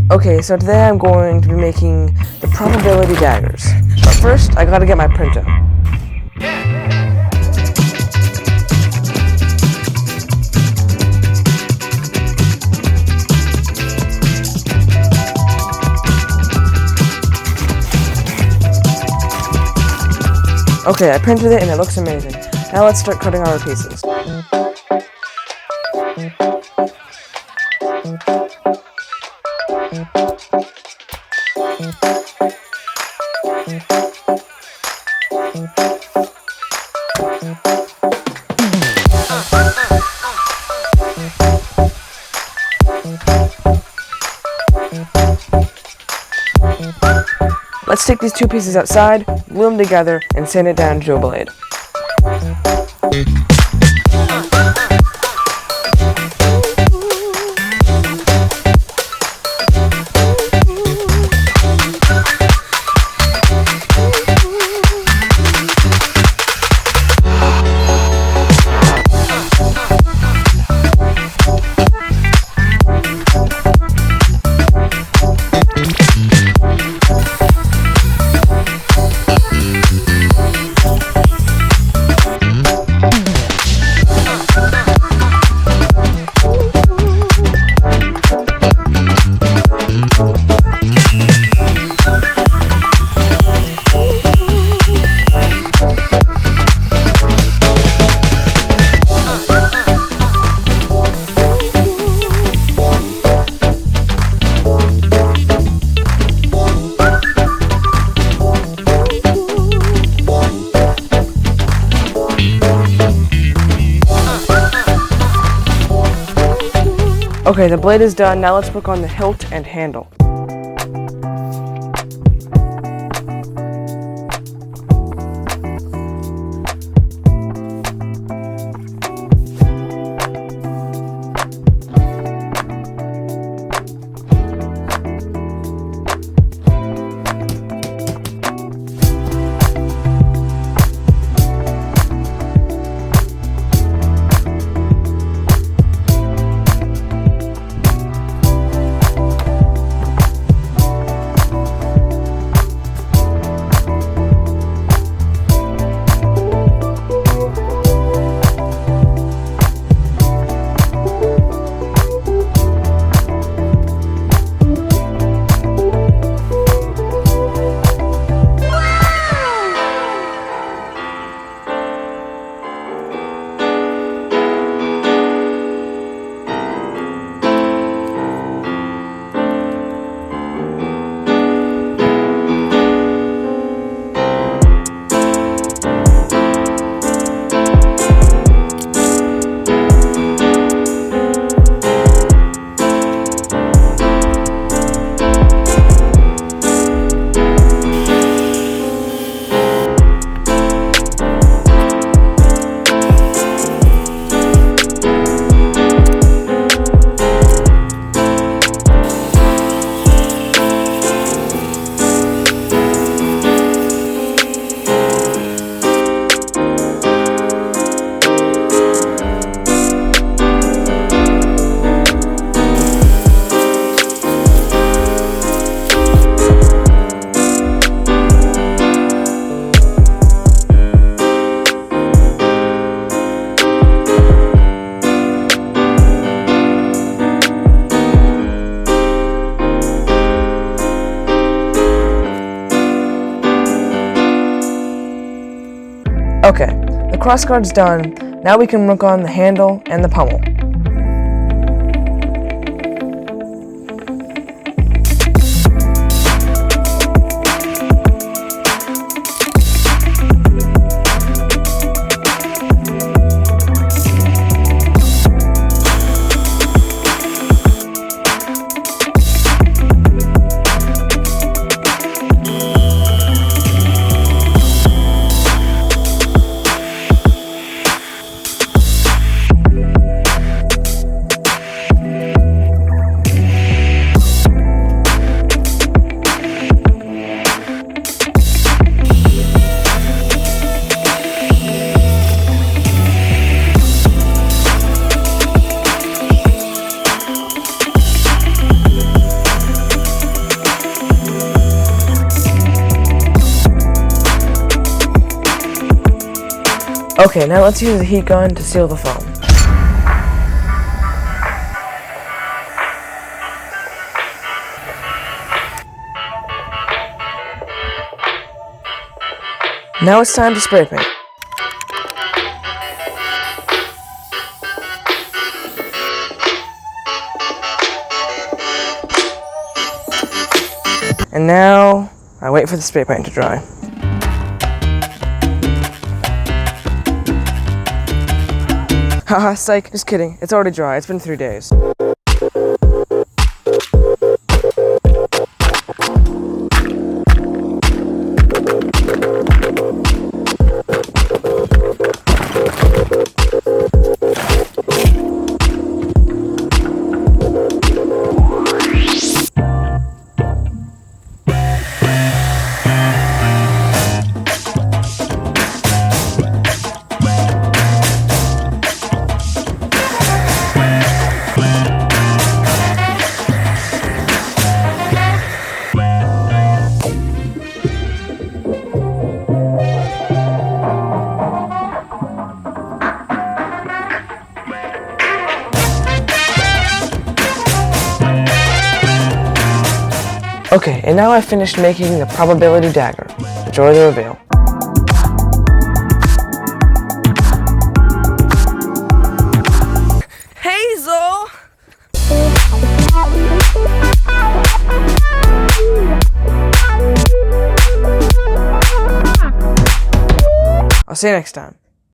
Okay, so today I'm going to be making the probability daggers. But first, I gotta get my printer. Okay, I printed it and it looks amazing. Now let's start cutting our pieces. Let's take these two pieces outside, glue them together, and sand it down to a blade. Okay, the blade is done. Now let's work on the hilt and handle. Okay, the crossguard's done. Now we can work on the handle and the pommel. Okay, now let's use the heat gun to seal the foam. Now it's time to spray paint. And now, I wait for the spray paint to dry. Haha, psych, just kidding. It's already dry. It's been 3 days. Okay, and now I've finished making the probability dagger. Enjoy the reveal. Hazel! I'll see you next time.